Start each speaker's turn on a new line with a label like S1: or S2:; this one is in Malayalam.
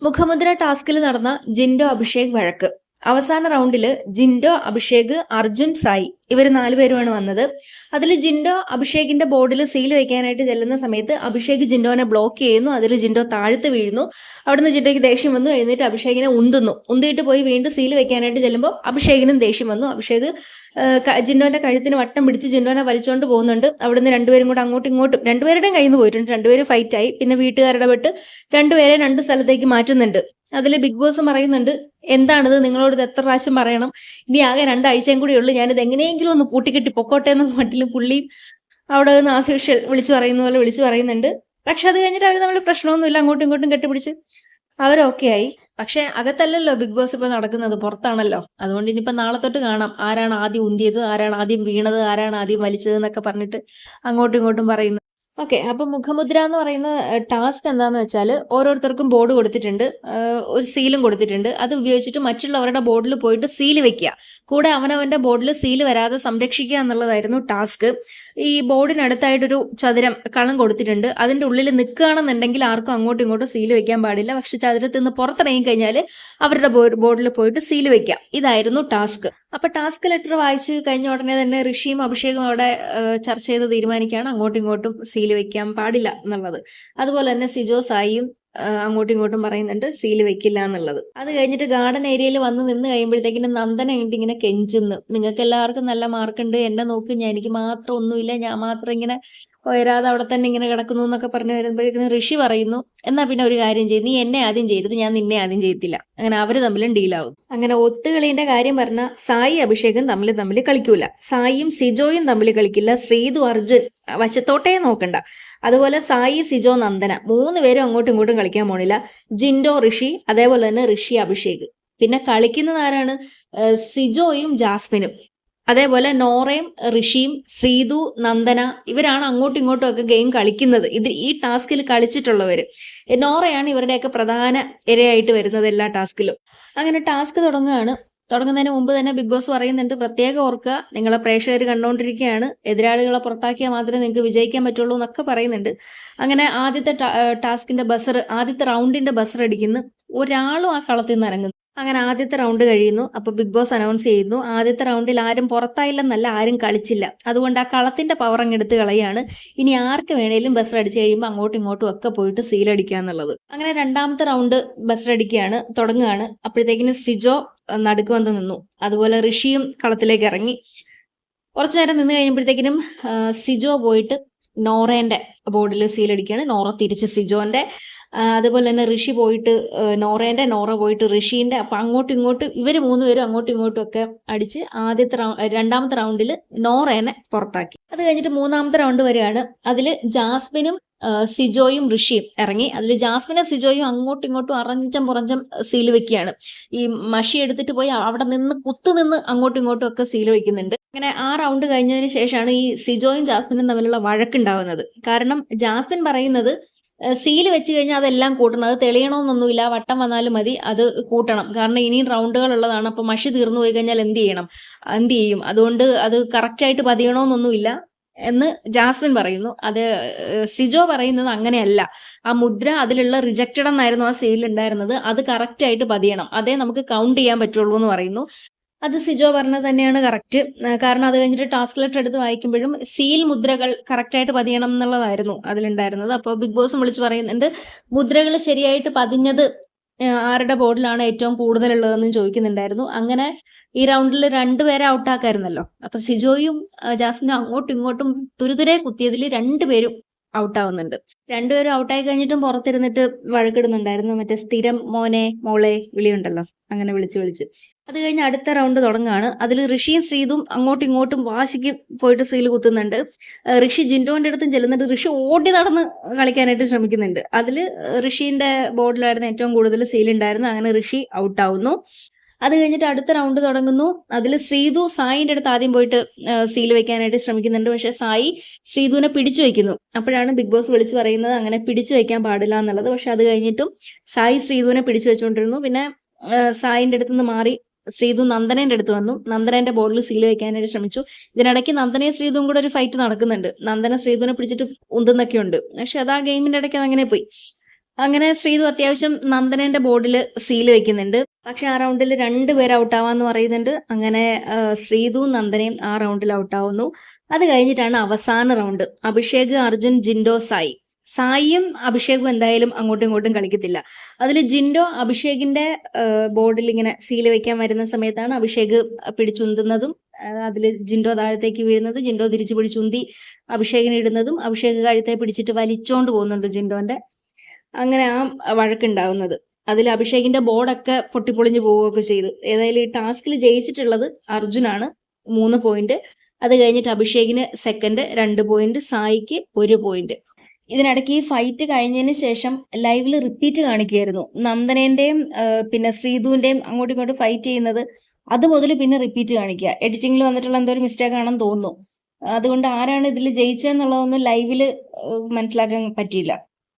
S1: മുഖമുദ്ര ടാസ്കിൽ നടന്ന ജിൻഡോ അഭിഷേക് വഴക്ക്. അവസാന റൗണ്ടില് ജിൻഡോ, അഭിഷേക്, അർജുൻ, സായി ഇവർ 4 പേരുമാണ് വന്നത്. അതിൽ ജിൻഡോ അഭിഷേകിന്റെ ബോർഡിൽ സീൽ വെക്കാനായിട്ട് ചെല്ലുന്ന സമയത്ത് അഭിഷേക് ജിൻഡോനെ ബ്ലോക്ക് ചെയ്യുന്നു. അതിൽ ജിൻഡോ താഴ്ത്ത് വീഴുന്നു. അവിടുന്ന് ജിൻഡോയ്ക്ക് ദേഷ്യം വന്നു. എഴുന്നേറ്റ് അഭിഷേകിനെ ഉന്തിയിട്ട് പോയി വീണ്ടും സീൽ വെക്കാനായിട്ട് ചെല്ലുമ്പോൾ അഭിഷേകിനും ദേഷ്യം വന്നു. അഭിഷേക് ജിൻഡോന്റെ കഴുത്തിന് വട്ടം പിടിച്ച് ജിൻഡോനെ വലിച്ചുകൊണ്ട് പോകുന്നുണ്ട്. അവിടുന്ന് രണ്ടുപേരും കൂടെ അങ്ങോട്ടും ഇങ്ങോട്ടും രണ്ടുപേരുടെയും കയ്യിൽ നിന്ന് പോയിട്ടുണ്ട്. രണ്ടുപേരും ഫൈറ്റായി. പിന്നെ വീട്ടുകാരുടെ പെട്ട് രണ്ടുപേരെ 2 സ്ഥലത്തേക്ക് മാറ്റുന്നുണ്ട്. അതിൽ ബിഗ് ബോസ് പറയുന്നുണ്ട്, എന്താണിത്, നിങ്ങളോട് ഇത് എത്ര പ്രാവശ്യം പറയണം, ഇനി ആകെ 2 ആഴ്ചയും കൂടി ഉള്ളൂ, ഞാനിത് എങ്ങനെയെങ്കിലും ഒന്ന് പൂട്ടിക്കെട്ടി പൊക്കോട്ടെ എന്ന മട്ടിലും പുള്ളിയും അവിടെ നിന്ന് ആസ് വിളിച്ചു പറയുന്ന പോലെ വിളിച്ചു പറയുന്നുണ്ട്. പക്ഷെ അത് കഴിഞ്ഞിട്ട് അവർ തമ്മിൽ പ്രശ്നമൊന്നുമില്ല, അങ്ങോട്ടും ഇങ്ങോട്ടും കെട്ടിപ്പിടിച്ച് അവരൊക്കെ ആയി. പക്ഷെ അകത്തല്ലല്ലോ ബിഗ് ബോസ് ഇപ്പൊ നടക്കുന്നത്, പുറത്താണല്ലോ. അതുകൊണ്ട് ഇനിയിപ്പോ നാളെ തൊട്ട് കാണാം ആരാണ് ആദ്യം ഉന്തിയത്, ആരാണ് ആദ്യം വീണത്, ആരാണ് ആദ്യം വലിച്ചത് എന്നൊക്കെ പറഞ്ഞിട്ട് അങ്ങോട്ടും ഇങ്ങോട്ടും പറയുന്നു. ഓക്കെ, അപ്പൊ മുഖമുദ്ര എന്ന് പറയുന്ന ടാസ്ക് എന്താന്ന് വെച്ചാൽ ഓരോരുത്തർക്കും ബോർഡ് കൊടുത്തിട്ടുണ്ട്, ഒരു സീലും കൊടുത്തിട്ടുണ്ട്. അത് ഉപയോഗിച്ചിട്ട് മറ്റുള്ളവരുടെ ബോർഡിൽ പോയിട്ട് സീല് വെക്കുക, കൂടെ അവനവന്റെ ബോർഡിൽ സീല് വരാതെ സംരക്ഷിക്കുക എന്നുള്ളതായിരുന്നു ടാസ്ക്. ഈ ബോർഡിനടുത്തായിട്ടൊരു ചതുരം കളം കൊടുത്തിട്ടുണ്ട്. അതിന്റെ ഉള്ളിൽ നിൽക്കുകയാണെന്നുണ്ടെങ്കിൽ ആർക്കും അങ്ങോട്ടും ഇങ്ങോട്ടും സീല് വെക്കാൻ പാടില്ല. പക്ഷെ ചതുരത്തിൽ നിന്ന് പുറത്തിറങ്ങി കഴിഞ്ഞാൽ അവരുടെ ബോർഡിൽ പോയിട്ട് സീല് വെക്കാം. ഇതായിരുന്നു ടാസ്ക്. അപ്പൊ ടാസ്ക് ലെറ്റർ വായിച്ച് കഴിഞ്ഞ ഉടനെ തന്നെ ഋഷിയും അഭിഷേകും അവിടെ ചർച്ച ചെയ്ത് തീരുമാനിക്കുകയാണ് അങ്ങോട്ടും ഇങ്ങോട്ടും സീല് വെക്കാൻ പാടില്ല എന്നുള്ളത്. അതുപോലെ തന്നെ സിജോ, സായിയും അങ്ങോട്ടും ഇങ്ങോട്ടും പറയുന്നുണ്ട് സീല് വെക്കില്ല എന്നുള്ളത്. അത് കഴിഞ്ഞിട്ട് ഗാർഡൻ ഏരിയയിൽ വന്ന് നിന്ന് കഴിയുമ്പോഴത്തേക്കിനും നന്ദന ഇങ്ങനെ കെഞ്ചുന്നു, നിങ്ങൾക്ക് എല്ലാവർക്കും നല്ല മാർക്കുണ്ട്, എന്നെ നോക്ക്, എനിക്ക് മാത്രം ഒന്നുമില്ല, ഞാൻ മാത്രം ഇങ്ങനെ ഉയരാതെ അവിടെ തന്നെ ഇങ്ങനെ കിടക്കുന്നു എന്നൊക്കെ പറഞ്ഞു വരുമ്പോഴേക്കും ഋഷി പറയുന്നു, എന്നാ പിന്നെ ഒരു കാര്യം ചെയ്ത്, നീ എന്നെ ആദ്യം ചെയ്തത്, ഞാൻ നിന്നെ ആദ്യം ചെയ്തില്ല. അങ്ങനെ അവര് തമ്മിലും ഡീലാവും. അങ്ങനെ ഒത്തുകളിന്റെ കാര്യം പറഞ്ഞ സായി അഭിഷേകും തമ്മിൽ കളിക്കൂല, സായിയും സിജോയും തമ്മിൽ കളിക്കില്ല, ശ്രീതു അർജുൻ വശത്തോട്ടേ നോക്കണ്ട. അതുപോലെ സായി, സിജോ, നന്ദന 3 പേരും അങ്ങോട്ടും ഇങ്ങോട്ടും കളിക്കാൻ പോണില്ല. ജിൻഡോ, ഋഷി, അതേപോലെ തന്നെ ഋഷി, അഭിഷേക്. പിന്നെ കളിക്കുന്നത് ആരാണ്? സിജോയും ജാസ്മിനും. അതേപോലെ നോറയും ഋഷിയും ശ്രീതു, നന്ദന ഇവരാണ് അങ്ങോട്ടും ഇങ്ങോട്ടും ഒക്കെ ഗെയിം കളിക്കുന്നത്. ഈ ടാസ്കിൽ കളിച്ചിട്ടുള്ളവര്. നോറയാണ് ഇവരുടെയൊക്കെ പ്രധാന ഇരയായിട്ട് വരുന്നത് എല്ലാ ടാസ്കിലും. അങ്ങനെ ടാസ്ക് തുടങ്ങുന്നതിന് മുമ്പ് തന്നെ ബിഗ് ബോസ് പറയുന്നുണ്ട്, പ്രത്യേകം ഓർക്കുക, നിങ്ങളെ പ്രേക്ഷകർ കണ്ടുകൊണ്ടിരിക്കുകയാണ്, എതിരാളികളെ പുറത്താക്കിയാൽ മാത്രമേ നിങ്ങൾക്ക് വിജയിക്കാൻ പറ്റുള്ളൂ എന്നൊക്കെ പറയുന്നുണ്ട്. അങ്ങനെ ആദ്യത്തെ ആദ്യത്തെ റൗണ്ടിന്റെ ബസർ അടിക്കുന്നു. ഒരാളും ആ കളത്തിൽ നിന്ന് അനങ്ങുന്നു. അങ്ങനെ ആദ്യത്തെ റൗണ്ട് കഴിയുന്നു. അപ്പൊ ബിഗ് ബോസ് അനൗൺസ് ചെയ്യുന്നു, ആദ്യത്തെ റൗണ്ടിൽ ആരും പുറത്തായില്ലെന്നല്ല, ആരും കളിച്ചില്ല. അതുകൊണ്ട് ആ കളത്തിന്റെ പവർ അങ്ങ് എടുത്ത് കളയാണ്. ഇനി ആർക്ക് വേണേലും ബസർ അടിച്ചു കഴിയുമ്പോൾ അങ്ങോട്ടും ഇങ്ങോട്ടും ഒക്കെ പോയിട്ട് സീലടിക്കുക എന്നുള്ളത്. അങ്ങനെ 2ാമത്തെ റൗണ്ട് ബസർ അടിക്കുകയാണ്, തുടങ്ങുകയാണ്. അപ്പോഴത്തേക്കിനും സിജോ നടുക്ക് വന്ന് നിന്നു. അതുപോലെ ഋഷിയും കളത്തിലേക്ക് ഇറങ്ങി. കുറച്ചു നേരം നിന്ന് കഴിയുമ്പോഴത്തേക്കിനും സിജോ പോയിട്ട് നോറേന്റെ ബോർഡിൽ സീലടിക്കുകയാണ്. നോറ തിരിച്ച് സിജോന്റെ. അതുപോലെ തന്നെ ഋഷി പോയിട്ട് നോറേന്റെ, നോറ പോയിട്ട് ഋഷീന്റെ. അപ്പൊ അങ്ങോട്ടും ഇങ്ങോട്ടും ഇവര് 3 പേരും അങ്ങോട്ടും ഇങ്ങോട്ടും ഒക്കെ അടിച്ച് 2ാമത്തെ റൗണ്ടിൽ നോറേനെ പുറത്താക്കി. അത് കഴിഞ്ഞിട്ട് 3ാമത്തെ റൗണ്ട് വരെയാണ്. അതില് ജാസ്മിനും സിജോയും ഋഷിയും ഇറങ്ങി. അതിൽ ജാസ്മിനും സിജോയും അങ്ങോട്ടും ഇങ്ങോട്ടും അറഞ്ചം പുറഞ്ചം സീല് വെക്കുകയാണ്. ഈ മഷി എടുത്തിട്ട് പോയി അവിടെ നിന്ന് കുത്തുനിന്ന് അങ്ങോട്ടും ഇങ്ങോട്ടും ഒക്കെ സീല് വെക്കുന്നുണ്ട്. അങ്ങനെ ആ റൗണ്ട് കഴിഞ്ഞതിന് ശേഷമാണ് ഈ സിജോയും ജാസ്മിനും തമ്മിലുള്ള വഴക്കുണ്ടാവുന്നത്. കാരണം ജാസ്മിൻ പറയുന്നത് സീല് വെച്ച് കഴിഞ്ഞാൽ അതെല്ലാം കൂട്ടണം, അത് തെളിയണമെന്നൊന്നുമില്ല, വട്ടം വന്നാലും മതി, അത് കൂട്ടണം, കാരണം ഇനിയും റൗണ്ടുകൾ ഉള്ളതാണ്. അപ്പൊ മഷി തീർന്നു പോയി കഴിഞ്ഞാൽ എന്ത് ചെയ്യും, അതുകൊണ്ട് അത് കറക്റ്റായിട്ട് പതിയണമെന്നൊന്നുമില്ല എന്ന് ജാസ്മിൻ പറയുന്നു. അത് സിജോ പറയുന്നത് അങ്ങനെയല്ല, ആ മുദ്ര അതിലുള്ള റിജക്റ്റഡ് എന്നായിരുന്നു ആ സീൽ ഉണ്ടായിരുന്നത്, അത് കറക്റ്റായിട്ട് പതിയണം, അതേ നമുക്ക് കൗണ്ട് ചെയ്യാൻ പറ്റുള്ളൂ എന്ന് പറയുന്നു. അത് സിജോ പറഞ്ഞത് തന്നെയാണ് കറക്റ്റ്. കാരണം അത് കഴിഞ്ഞിട്ട് ടാസ്ക് ലെറ്റർ എടുത്ത് വായിക്കുമ്പോഴും സീൽ മുദ്രകൾ കറക്റ്റായിട്ട് പതിയണം എന്നുള്ളതായിരുന്നു അതിലുണ്ടായിരുന്നത്. അപ്പോൾ ബിഗ് ബോസും വിളിച്ച് പറയുന്നുണ്ട്, മുദ്രകൾ ശരിയായിട്ട് പതിഞ്ഞത് ആരുടെ ബോർഡിലാണ് ഏറ്റവും കൂടുതലുള്ളതെന്നും ചോദിക്കുന്നുണ്ടായിരുന്നു. അങ്ങനെ ഈ റൗണ്ടിൽ 2 പേരെ ഔട്ടാക്കായിരുന്നല്ലോ. അപ്പൊ സിജോയും ജാസ്മിനും അങ്ങോട്ടും ഇങ്ങോട്ടും തുരുതുരെ കുത്തിയതിൽ 2 പേരും ഔട്ടാവുന്നുണ്ട്. 2 പേരും ഔട്ടായി കഴിഞ്ഞിട്ടും പുറത്തിരുന്നിട്ട് വഴക്കിടുന്നുണ്ടായിരുന്നു. മറ്റേ സ്ഥിരം മോനെ മോളെ വിളിയുണ്ടല്ലോ, അങ്ങനെ വിളിച്ച്. അത് കഴിഞ്ഞ് അടുത്ത റൗണ്ട് തുടങ്ങുകയാണ്. അതിൽ ഋഷിയും ശ്രീതും അങ്ങോട്ടും ഇങ്ങോട്ടും വാശിക്ക് പോയിട്ട് സീൽ കുത്തുന്നുണ്ട്. ഋഷി ജിൻഡോന്റെ അടുത്തും ചെല്ലുന്നുണ്ട്. ഋഷി ഓടി നടന്ന് കളിക്കാനായിട്ട് ശ്രമിക്കുന്നുണ്ട്. അതിൽ ഋഷിന്റെ ബോർഡിലായിരുന്നു ഏറ്റവും കൂടുതൽ സീൽ ഉണ്ടായിരുന്നത്. അങ്ങനെ ഋഷി ഔട്ടാവുന്നു. അത് കഴിഞ്ഞിട്ട് അടുത്ത റൗണ്ട് തുടങ്ങുന്നു. അതിൽ ശ്രീതു സായിന്റെ അടുത്ത് ആദ്യം പോയിട്ട് സീൽ വെക്കാനായിട്ട് ശ്രമിക്കുന്നുണ്ട്. പക്ഷെ സായി ശ്രീതുവിനെ പിടിച്ചു വെക്കുന്നു. അപ്പോഴാണ് ബിഗ് ബോസ് വിളിച്ചു പറയുന്നത് അങ്ങനെ പിടിച്ചു വെക്കാൻ പാടില്ല എന്നുള്ളത്. പക്ഷെ അത് കഴിഞ്ഞിട്ടും സായി ശ്രീതുവിനെ പിടിച്ചു വെച്ചുകൊണ്ടിരുന്നു. പിന്നെ സായിന്റെ അടുത്ത് നിന്ന് മാറി ശ്രീതു നന്ദനേന്റെ അടുത്ത് വന്നു. നന്ദനേന്റെ ബോർഡിൽ സീൽ വെക്കാനായിട്ട് ശ്രമിച്ചു. ഇതിനിടയ്ക്ക് നന്ദനയും ശ്രീതുവും കൂടെ ഒരു ഫൈറ്റ് നടക്കുന്നുണ്ട്. നന്ദന ശ്രീതുവിനെ പിടിച്ചിട്ട് ഉന്തുന്നൊക്കെ ഉണ്ട്. പക്ഷെ അത് ആ ഗെയിമിന്റെ ഇടയ്ക്ക് അങ്ങനെ പോയി. അങ്ങനെ ശ്രീതു അത്യാവശ്യം നന്ദനന്റെ ബോർഡിൽ സീൽ വെക്കുന്നുണ്ട്. പക്ഷെ ആ റൗണ്ടിൽ 2 പേര് ഔട്ടാവാന്ന് പറയുന്നുണ്ട്. അങ്ങനെ ശ്രീതു നന്ദനയും ആ റൗണ്ടിൽ ഔട്ടാവുന്നു. അത് കഴിഞ്ഞിട്ടാണ് അവസാന റൗണ്ട്. അഭിഷേക്, അർജുൻ, ജിൻഡോ, സായി. സായിയും അഭിഷേകും എന്തായാലും അങ്ങോട്ടും ഇങ്ങോട്ടും കളിക്കത്തില്ല. അതിൽ ജിൻഡോ അഭിഷേകിന്റെ ബോർഡിൽ ഇങ്ങനെ സീൽ വെക്കാൻ വരുന്ന സമയത്താണ് അഭിഷേക് പിടിച്ചുന്തുന്നതും അതിൽ ജിൻഡോ താഴത്തേക്ക് വീഴുന്നത്. ജിൻഡോ തിരിച്ചു പിടിച്ചുന്തി അഭിഷേകിനെ ഇടുന്നതും അഭിഷേക് കഴുത്തെ പിടിച്ചിട്ട് വലിച്ചോണ്ട് പോകുന്നുണ്ട് ജിൻഡോന്റെ. അങ്ങനെ ആ വഴക്കുണ്ടാവുന്നത്. അതിൽ അഭിഷേകിന്റെ ബോർഡൊക്കെ പൊട്ടിപ്പൊളിഞ്ഞു പോവുകയൊക്കെ ചെയ്തു. ഏതായാലും ഈ ടാസ്കിൽ ജയിച്ചിട്ടുള്ളത് അർജുനാണ്, 3 പോയിന്റ്. അത് കഴിഞ്ഞിട്ട് അഭിഷേകിന് സെക്കൻഡ് 2 പോയിന്റ്, സായിക്ക് 1 പോയിന്റ്. ഇതിനിടയ്ക്ക് ഈ ഫൈറ്റ് കഴിഞ്ഞതിന് ശേഷം ലൈവിൽ റിപ്പീറ്റ് കാണിക്കുകയായിരുന്നു. നന്ദനേന്റെയും പിന്നെ ശ്രീധുവിന്റെയും അങ്ങോട്ടും ഇങ്ങോട്ടും ഫൈറ്റ് ചെയ്യുന്നത്. അത് മുതൽ പിന്നെ റിപ്പീറ്റ് കാണിക്കുക. എഡിറ്റിംഗിൽ വന്നിട്ടുള്ള എന്തോ ഒരു മിസ്റ്റേക്ക് ആണെന്ന് തോന്നുന്നു. അതുകൊണ്ട് ആരാണ് ഇതിൽ ജയിച്ചതെന്നുള്ളതൊന്നും ലൈവിൽ മനസ്സിലാക്കാൻ പറ്റിയില്ല.